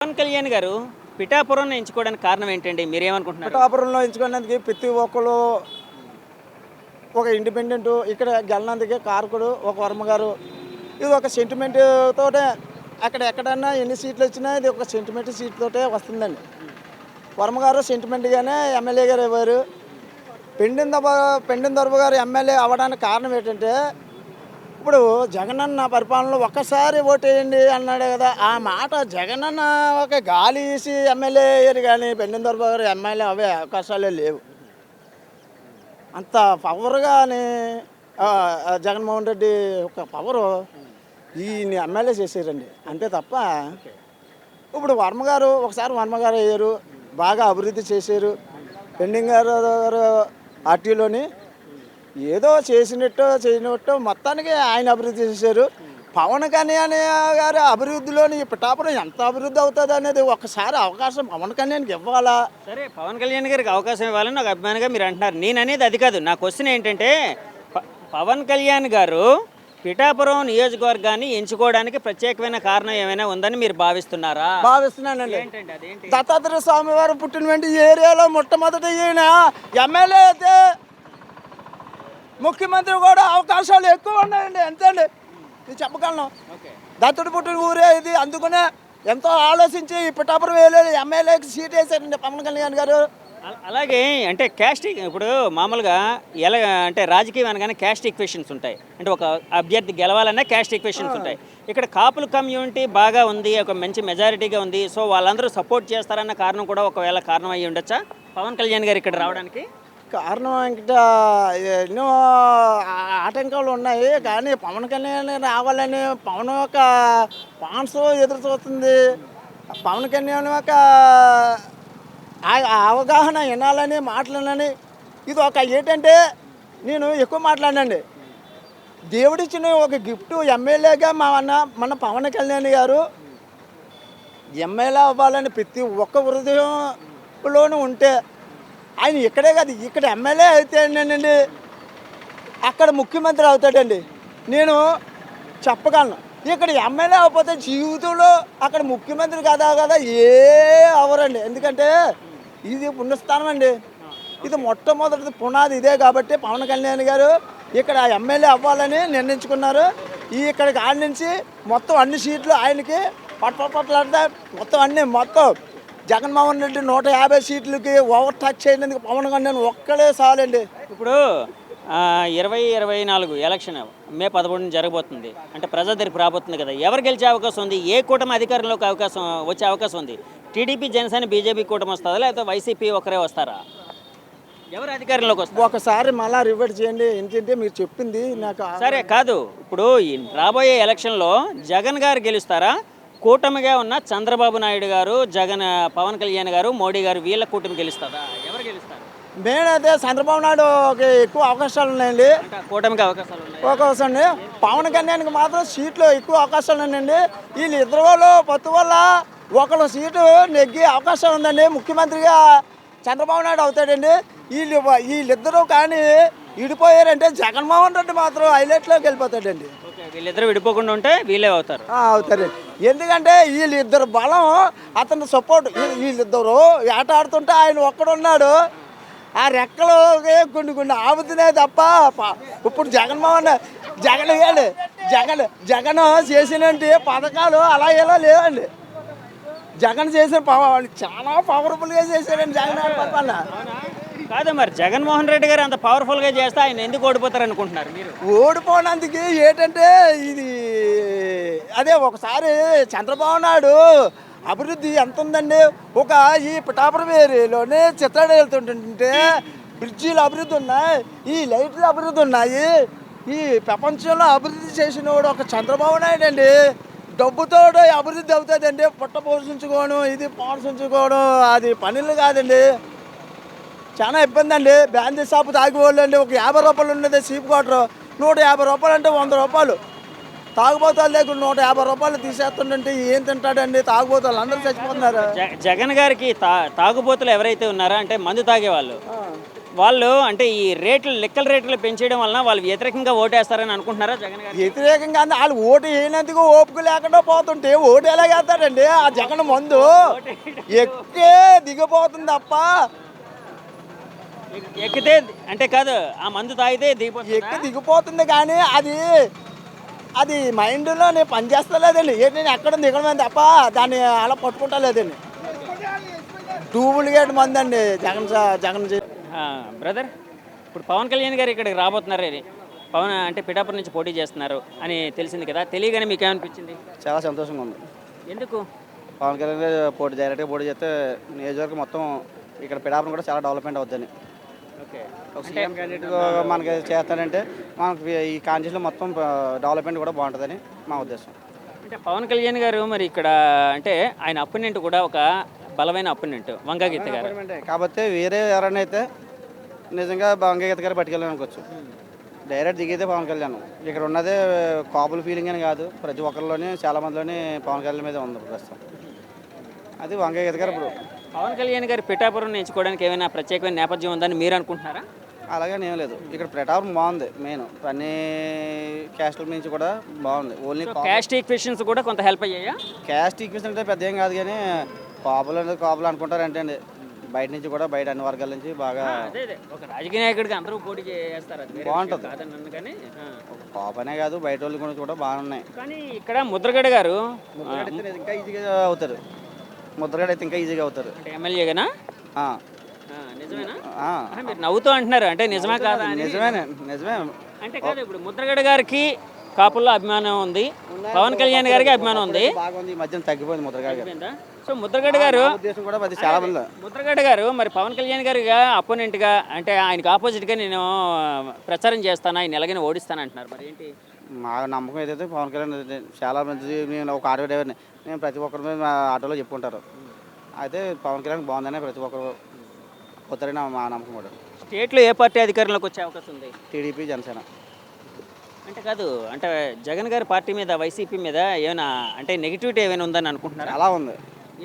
పవన్ కళ్యాణ్ గారు పిఠాపురం ఎంచుకోవడానికి కారణం ఏంటండి? మీరేమనుకుంటున్నారు? పిఠాపురంలో ఎంచుకున్నందుకు ప్రతి ఒక్కరు ఒక ఇండిపెండెంట్ ఇక్కడ గెలనందుకే కారకుడు ఒక వర్మ గారు. ఇది ఒక సెంటిమెంట్ తోటే అక్కడ ఎక్కడన్నా ఎన్ని సీట్లు వచ్చినా ఇది ఒక సెంటిమెంట్ సీట్ తోటే వస్తుందండి. వర్మ గారు సెంటిమెంట్గానే ఎమ్మెల్యే గారు అయ్యారు. పెండిన దొరబ గారు ఎమ్మెల్యే అవ్వడానికి కారణం ఏంటంటే ఇప్పుడు జగనన్న పరిపాలనలో ఒక్కసారి ఓటేయండి అన్నాడు కదా, ఆ మాట జగనన్న ఒక గాలి వేసి ఎమ్మెల్యే అయ్యారు కానీ పెండిన దొరబ గారు ఎమ్మెల్యే అవే అవకాశాలే లేవు. అంత పవర్గానే జగన్మోహన్ రెడ్డి ఒక పవరు ఈయన ఎమ్మెల్యే చేశారండి అంతే తప్ప. ఇప్పుడు వర్మ గారు అయ్యారు, బాగా అభివృద్ధి చేశారు. పెండింగ్ గారు పార్టీలోని ఏదో చేయనట్టు మొత్తానికి ఆయన అభివృద్ధి చేశారు. పవన్ కళ్యాణ్ గారి అభివృద్ధిలోని పిఠాపురం ఎంత అభివృద్ధి అవుతుంది అనేది ఒక్కసారి అవకాశం పవన్ కళ్యాణ్కి ఇవ్వాలా? సరే, పవన్ కళ్యాణ్ గారికి అవకాశం ఇవ్వాలని నాకు అభిమానంగా మీరు అంటున్నారు. నేను అనేది అది కాదు. నా క్వశ్చన్ ఏంటంటే పవన్ కళ్యాణ్ గారు పిఠాపురం నియోజకవర్గాన్ని ఎంచుకోవడానికి ప్రత్యేకమైన కారణం ఏమైనా ఉందని మీరు భావిస్తున్నారా? భావిస్తున్నానండి. ఏంటండి అదేంటి? దత్తాత్రేయ స్వామి వారు పుట్టిన వెంట ఈ ఏరియాలో మొట్టమొదటి ఈయన ఎమ్మెల్యే అయితే ముఖ్యమంత్రి కూడా అవకాశాలు ఎక్కువ ఉన్నాయండి. అంతేండి, నేను చెప్పగలను. దత్తుడు పుట్టిన ఊరే ఇది. అందుకనే ఎంతో ఆలోచించి ఈ పిఠాపురం ఎమ్మెల్యేకి సీట్ వేసారండి పవన్ కళ్యాణ్ గారు. అలాగే అంటే క్యాస్ట్ ఇప్పుడు మామూలుగా ఎలా అంటే రాజకీయం అనగానే క్యాస్ట్ ఈక్వేషన్స్ ఉంటాయి. అంటే ఒక అభ్యర్థి గెలవాలన్నా క్యాస్ట్ ఈక్వేషన్స్ ఉంటాయి. ఇక్కడ కాపుల కమ్యూనిటీ బాగా ఉంది, ఒక మంచి మెజారిటీగా ఉంది. సో వాళ్ళందరూ సపోర్ట్ చేస్తారన్న కారణం కూడా ఒకవేళ కారణం అయ్యి ఉండొచ్చా పవన్ కళ్యాణ్ గారు ఇక్కడ రావడానికి? కారణం ఇంకా ఎన్నో ఆటంకాలు ఉన్నాయి కానీ పవన్ కళ్యాణ్ రావాలని పవన్ యొక్క ఫాన్స్ ఎదురు చూస్తుంది. పవన్ కళ్యాణ్ యొక్క అవగాహన వినాలని మాట్లాడాలని ఇది ఒక ఏంటంటే నేను ఎక్కువ మాట్లాడండి. దేవుడిచ్చిన ఒక గిఫ్ట్ ఎమ్మెల్యేగా మన పవన్ కళ్యాణ్ గారు ఎమ్మెల్యే అవ్వాలని ప్రతి ఒక్క హృదయంలోనూ ఉంటే ఆయన ఇక్కడే కాదు, ఇక్కడ ఎమ్మెల్యే అయితేనండి అక్కడ ముఖ్యమంత్రి అవుతాడండి. నేను చెప్పగలను. ఇక్కడ ఎమ్మెల్యే అవ్వకపోతే జీవితంలో అక్కడ ముఖ్యమంత్రి కదా అవ్వరండి. ఎందుకంటే ఇది పుణ్యస్థానం అండి. ఇది మొట్టమొదటి పునాది ఇదే కాబట్టి పవన్ కళ్యాణ్ గారు ఇక్కడ ఎమ్మెల్యే అవ్వాలని నిర్ణయించుకున్నారు. ఇక్కడికి ఆడి నుంచి మొత్తం అన్ని సీట్లు ఆయనకి పట్లాడితే మొత్తం జగన్మోహన్ రెడ్డి 150 సీట్లకి ఓవర్ టచ్ చేయడానికి పవన్ కళ్యాణ్ ఒక్కడే చాలండి. ఇప్పుడు 2024 ఎలక్షన్ మే 11 జరగబోతుంది. అంటే ప్రజా తీర్పు రాబోతుంది కదా, ఎవరు గెలిచే అవకాశం ఉంది? ఏ కూటమి అధికారంలోకి వచ్చే అవకాశం ఉంది? టీడీపీ, జనసేన, బీజేపీ కూటమి వస్తుందా లేకపోతే వైసీపీ ఒకరే వస్తారా? ఎవరు అధికారంలోకి వస్తారు? ఒకసారి మళ్ళీ రివర్ట్ చేయండి. ఏంటంటే మీరు చెప్పింది నాకు సరే కాదు. ఇప్పుడు రాబోయే ఎలక్షన్లో జగన్ గారు గెలుస్తారా, కూటమిగా ఉన్న చంద్రబాబు నాయుడు గారు, పవన్ కళ్యాణ్ గారు, మోడీ గారు వీళ్ళ కూటమి గెలుస్తుందా? ఎవరు గెలుస్తారు? మేమైతే చంద్రబాబు నాయుడుకి ఎక్కువ అవకాశాలు ఉన్నాయండి. కూటమికి అవకాశాలు అండి. పవన్ కళ్యాణ్కి మాత్రం సీట్లు ఎక్కువ అవకాశాలు ఉన్నాయండి. వీళ్ళు ఇద్దరు వాళ్ళు పొత్తు వల్ల ఒకళ్ళు సీటు నెగ్గే అవకాశం ఉందండి. ముఖ్యమంత్రిగా చంద్రబాబు నాయుడు అవుతాడండి. వీళ్ళిద్దరూ కానీ విడిపోయారంటే జగన్మోహన్ రెడ్డి మాత్రం హైలైట్లోకి వెళ్ళిపోతాడండి. వీళ్ళిద్దరు విడిపోకుండా ఉంటే వీళ్ళే అవుతారండి. ఎందుకంటే వీళ్ళిద్దరు బలం అతని సపోర్ట్. వీళ్ళిద్దరు ఆట ఆడుతుంటే ఆయన ఒక్కడున్నాడు. ఆ రెక్కలు కొన్ని ఆపుతున్నాయి తప్ప ఇప్పుడు జగన్ చేసినట్టు పథకాలు అలా ఎలా లేవండి. జగన్ చేసిన చాలా పవర్ఫుల్గా చేశారండి జగన్ పరిపాలన. కాదు మరి జగన్మోహన్ రెడ్డి గారు అంత పవర్ఫుల్గా చేస్తే ఆయన ఎందుకు ఓడిపోతారు అనుకుంటున్నారు మీరు? ఓడిపోయినందుకు ఏంటంటే ఇది అదే ఒకసారి చంద్రబాబు నాయుడు అభివృద్ధి ఎంత ఉందండి. ఈ పిఠాపురం ఏరియాలోనే చిత్రాలు వెళ్తుంటుంటే బ్రిడ్జీలు అభివృద్ధి ఉన్నాయి, ఈ లైట్లు అభివృద్ధి ఉన్నాయి. ఈ ప్రపంచంలో అభివృద్ధి చేసిన వాడు ఒక చంద్రబాబు నాయుడు అండి. డబ్బుతో అభివృద్ధి అవుతుందండి. పుట్ట పోషించుకోవడం, ఇది పోషించుకోవడం అది పనులు కాదండి. చాలా ఇబ్బంది అండి. బ్యాందీ షాపు తాగిపోళ్ళు అండి. ఒక 50 రూపాయలు ఉండేది సీప్ క్వార్టర్, 150 రూపాయలు అంటే 100 రూపాయలు. తాగుబోతాల దగ్గర 150 రూపాయలు తీసేస్తుంటే ఏం తింటాడండి? తాగుబోతాలు అందరూ చచ్చిపోతున్నారు. జగన్ గారికి తాగుబోతులు ఎవరైతే ఉన్నారో అంటే మందు తాగేవాళ్ళు వాళ్ళు అంటే ఈ లెక్కల రేట్లు పెంచేయడం వలన వాళ్ళు వ్యతిరేకంగా ఓటేస్తారని అనుకుంటున్నారా జగన్ గారు? వ్యతిరేకంగా వాళ్ళు ఓటు వేయనందుకు ఓపిక లేకుండా పోతుంటే ఓటు ఎలా వేస్తారండి? ఆ జగన్ మందు ఎక్కే దిగిపోతుంది తప్ప ఎక్కితే అంటే కాదు, ఆ మందు తాగితే దిగిపోతుంది. ఎక్కి దిగిపోతుంది కానీ అది మైండ్లో నేను పనిచేస్తలేదండి. ఏంటి నేను ఎక్కడ దిగడమే తప్ప దాన్ని అలా పట్టుకుంటా లేదండి. డూప్లికేట్ మంది అండి జగన్ బ్రదర్, ఇప్పుడు పవన్ కళ్యాణ్ గారు ఇక్కడికి రాబోతున్నారు అని పవన్ అంటే పిఠాపురం నుంచి పోటీ చేస్తున్నారు అని తెలిసింది కదా, తెలియగానే మీకు ఏమనిపించింది? చాలా సంతోషంగా ఉంది. ఎందుకు? పవన్ కళ్యాణ్ గారు డైరెక్ట్గా పోటీ చేస్తే నియోజకవర్గం మొత్తం ఇక్కడ పిఠాపురం కూడా చాలా డెవలప్మెంట్ అవుద్దని. ఓకే, ఒక సీఎం క్యాండిడేట్గా మనకి చేస్తానంటే మనకి ఈ కాన్స్టిట్యూన్సీలో మొత్తం డెవలప్మెంట్ కూడా బాగుంటుందని మా ఉద్దేశం. అంటే పవన్ కళ్యాణ్ గారు మరి ఇక్కడ అంటే ఆయన అపోనెంట్ కూడా ఒక బలమైన అపోనెంట్ వంగగీత గారు. కాకపోతే వేరే ఎవరైనా అయితే నిజంగా వంగగీత గారు పట్టుకెళ్ళాలనుకోవచ్చు. డైరెక్ట్ దిగేదే పవన్ కళ్యాణ్. ఇక్కడ ఉన్నదే కాపుల ఫీలింగ్ అని కాదు, ప్రతి ఒక్కరిలోని చాలా మందిలోని పవన్ కళ్యాణ్ మీద ఉంది ప్రస్తుతం. అది వంగగీత గారు. ఇప్పుడు పవన్ కళ్యాణ్ గారు పిఠాపురం ఎంచుకోవడానికి ఏమైనా ప్రత్యేకమైన నేపథ్యం ఉందని మీరు అనుకుంటున్నారా? అలాగే ఏం లేదు, ఇక్కడ పిఠాపురం బాగుంది. మెయిన్ అన్ని క్యాస్ట్ల నుంచి కూడా బాగుంది. ఓన్లీ క్యాస్ట్ ఈక్వేషన్స్ కూడా కొంత హెల్ప్ అయ్యాయా? క్యాస్ట్ ఈక్వేషన్ అంటే పెద్ద ఏం కాదు కానీ కాపులు అనుకుంటారంటే అండి. బయట నుంచి కూడా బయట అన్ని వర్గాల నుంచి బాగా అదే ఒక రాజకీయ నాయకుడికి అందరూ పోటీ చేస్తారు, అది బాగుంటుంది. కాదన్నాను కానీ కాపనే కాదు బయట వాళ్ళ గురించి కూడా బాగున్నాయి. కానీ ఇక్కడ ముద్రగడ గారు ఇంకా ఈజీగా అవుతారు. ముద్రగడ అయితే ఇంకా ఈజీగా అవుతారు. అంటే ఎమ్మెల్యేగానా? ఆ. నిజమేనా? ఆ. మీరు నవ్వుతూ అంటున్నారు, అంటే నిజమే కాదా? నిజమే. అంటే కాదు, ఇప్పుడు ముద్రగడ గారికి కాపుల్లో అభిమానం ఉంది, పవన్ కళ్యాణ్ గారికి అభిమానం ఉంది. బాగుంది. ఈ మధ్యన తగ్గిపోయింది ముద్రగడ గారు. సో ముద్రగడ గారు ఉద్దేశం కూడా అది చాలా మంది. ముద్రగడ గారు మరి పవన్ కళ్యాణ్ గారిగా అపోనెంట్గా అంటే ఆయనకు ఆపోజిట్గా నేను ప్రచారం చేస్తాను, ఆయన ఎలాగైనా ఓడిస్తాను అంటున్నారు. మరి ఏంటి మా నమ్మకం ఏదైతే పవన్ కళ్యాణ్ చాలా మంది. నేను ఒక ఆటో డ్రైవర్ని, నేను ప్రతి ఒక్కరి మీద మా ఆటోలో చెప్పుకుంటారు. అయితే పవన్ కళ్యాణ్ బాగుందనే ప్రతి ఒక్కరు పోతారని మా నమ్మకం కూడా. స్టేట్లో ఏ పార్టీ అధికారంలోకి వచ్చే అవకాశం ఉంది? టీడీపీ, జనసేన. అంటే కాదు, అంటే జగన్ గారి పార్టీ మీద వైసీపీ మీద ఏమైనా అంటే నెగిటివిటీ ఏమైనా ఉందని అనుకుంటున్నారా? చాలా ఉంది.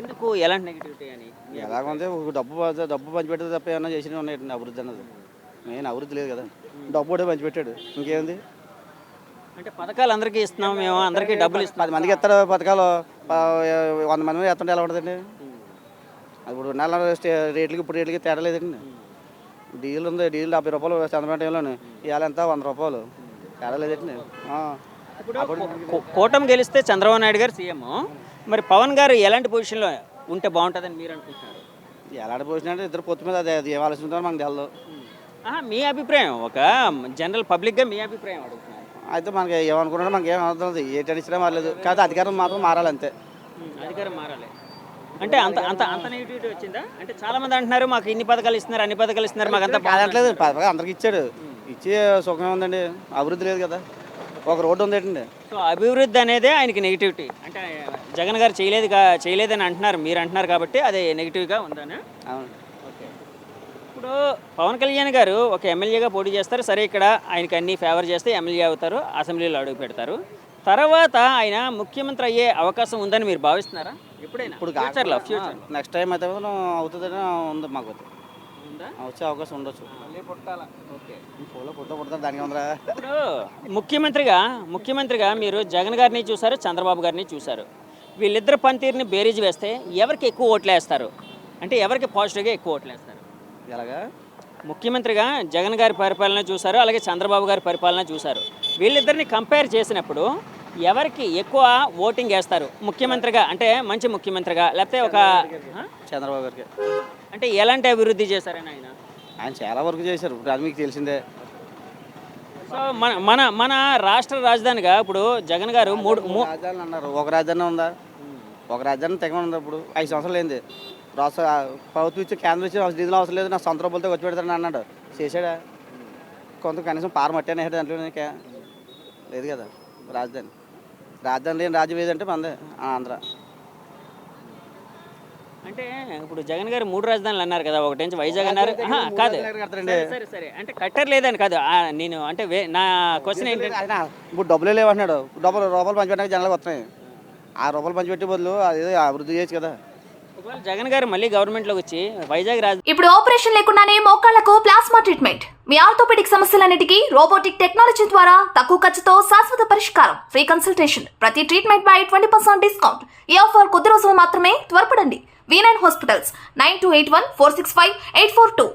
ఎందుకు, ఎలాంటి నెగిటివిటీ అని? ఎలాగుంది, డబ్బు పంచిపెట్టేది తప్ప ఏమన్నా చేసినవి ఉన్నాయండి. అభివృద్ధి అన్నది మెయిన్ అభివృద్ధి లేదు కదా. డబ్బు కూడా పంచిపెట్టాడు, ఇంకేంది. అంటే పథకాలు అందరికీ ఇస్తున్నాం, మేము అందరికీ డబ్బులు ఇస్తాం. 10 మందికి ఇస్తారు పథకాలు. 100 మంది మీద ఎత్తుంటే ఎలా ఉంటుందండి? ఇప్పుడు నెల రేట్లకి ఇప్పుడు రేట్లకి తేడా లేదండి. డీజిల్ ఉంది, డీజిల్ 70 రూపాయలు చంద్రబాబు టైంలోనే, ఇవాళ ఎంత 100 రూపాయలు తేడా లేదండి. కూటమి గెలిస్తే చంద్రబాబు నాయుడు గారు సీఎం, మరి పవన్ గారు ఎలాంటి పొజిషన్లో ఉంటే బాగుంటుందని మీరు అనుకుంటున్నారు? ఎలాంటి పొజిషన్ అంటే ఇద్దరు పొత్తు మీద అది ఏం ఆలోచిస్తుందో మనకు తెలదు. మీ అభిప్రాయం, ఒక జనరల్ పబ్లిక్గా మీ అభిప్రాయం అడుగుతున్నారు. అయితే మనకి ఏమనుకున్నా మనకి ఏం అవుతుంది, ఏ టెన్షన్ మారలేదు. కాదు అధికారం మాత్రం మారాలి అంతే. అధికారం మారాలి అంటే అంత అంత అంత నెగిటివిటీ వచ్చిందా? అంటే చాలా మంది అంటున్నారు మాకు ఇన్ని పథకాలు ఇస్తున్నారు, అన్ని పథకాలు ఇస్తున్నారు, మాకు అంతా కాదట్లేదు. పథకాలు అందరికి ఇచ్చాడు, ఇచ్చే సుఖం ఉందండి. అభివృద్ధి లేదు కదా, ఒక రోడ్డు ఉంది ఏంటండి. సో అభివృద్ధి అనేదే ఆయనకి నెగిటివిటీ. అంటే జగన్ గారు చేయలేదని అంటున్నారు, మీరు అంటున్నారు కాబట్టి అది నెగిటివ్గా ఉందని. అవును. ఓకే, ఇప్పుడు పవన్ కళ్యాణ్ గారు ఒక ఎమ్మెల్యేగా పోటీ చేస్తారు, సరే ఇక్కడ ఆయనకి అన్ని ఫేవర్ చేస్తే ఎమ్మెల్యే అవుతారు, అసెంబ్లీలో అడుగు పెడతారు. తర్వాత ఆయన ముఖ్యమంత్రి అయ్యే అవకాశం ఉందని మీరు భావిస్తున్నారా? ఎప్పుడైనా ఇప్పుడు ఫ్యూచర్ నెక్స్ట్ టైం అయితే అవుతుందని ఉంది. మాకు ఉందా? వచ్చే అవకాశం ఉండొచ్చు. ఓకే, పుడతారు దానికి ఉందరా. ఇప్పుడు ముఖ్యమంత్రిగా మీరు జగన్ గారిని చూశారు, చంద్రబాబు గారిని చూశారు. వీళ్ళిద్దరు పనితీరుని బేరీజ్ వేస్తే ఎవరికి ఎక్కువ ఓట్లు వేస్తారు? అంటే ఎవరికి పాజిటివ్గా ఎక్కువ ఓట్లు వేస్తారు? ఎలాగా? ముఖ్యమంత్రిగా జగన్ గారి పరిపాలన చూశారు, అలాగే చంద్రబాబు గారి పరిపాలన చూశారు. వీళ్ళిద్దరిని కంపేర్ చేసినప్పుడు ఎవరికి ఎక్కువ ఓటింగ్ వేస్తారు? ముఖ్యమంత్రిగా అంటే మంచి ముఖ్యమంత్రిగా, లేకపోతే ఒక చంద్రబాబు గారికి. అంటే ఎలాంటి అభివృద్ధి చేశారని ఆయన చాలా వరకు చేశారు, అది మీకు తెలిసిందే. సో మన రాష్ట్ర రాజధానిగా ఇప్పుడు జగన్ గారు మూడు రాజధానులు అన్నారు. ఒక రాజధాని ఉందా? ఒక రాజధాని తెగమని ఉంది. ఇప్పుడు 5 సంవత్సరాలు అయింది. రాష్ట్ర ప్రభుత్వం ఇచ్చి కేంద్రం ఇచ్చి నిధులు అవసరం లేదు, నా సొంత రూపాయలతో వచ్చి పెడతాను అన్నాడు. చేశాడా? కొంత కనీసం పారమట్టాను వేసాడు దాంట్లో లేదు కదా. రాజధాని లేని రాజ్యం ఏదంటే మందే ఆంధ్ర. అంటే ఇప్పుడు జగన్ గారు 3 రాజధానులు అన్నారు కదా, ఒకటి నుంచి వైజాగ్ అన్నారు. కాదు, సరే అంటే కట్టర్ లేదని కాదు నేను అంటే నా క్వశ్చన్ ఏంటంటే ఆయన ఇప్పుడు డబ్బులే లేవంటున్నాడు. రూపాయలు పంచిపెట్టడానికి జనాలకు వస్తున్నాయి. ఆ రూపాయలు పంచిపెట్టే బదులు అదే అభివృద్ధి చేయొచ్చు కదా. ఒకవేళ జగన్ గారు మళ్ళీ గవర్నమెంట్లోకి వచ్చి వైజాగ్ ఇప్పుడు ఆపరేషన్ లేకుండానే మోకాళ్లకు ప్లాస్మా ట్రీట్మెంట్, మీ ఆర్థోపెడిక్ సమస్యలన్నిటికీ రోబోటిక్ టెక్నాలజీ ద్వారా తక్కువ ఖర్చుతో శాశ్వత పరిష్కారం, ఫ్రీ కన్సల్టేషన్, ప్రతి ట్రీట్మెంట్ పై 20% డిస్కౌంట్. ఈ ఆఫర్ కొద్ది రోజులు మాత్రమే, త్వరపడండి. V9 hospitals 9281465842.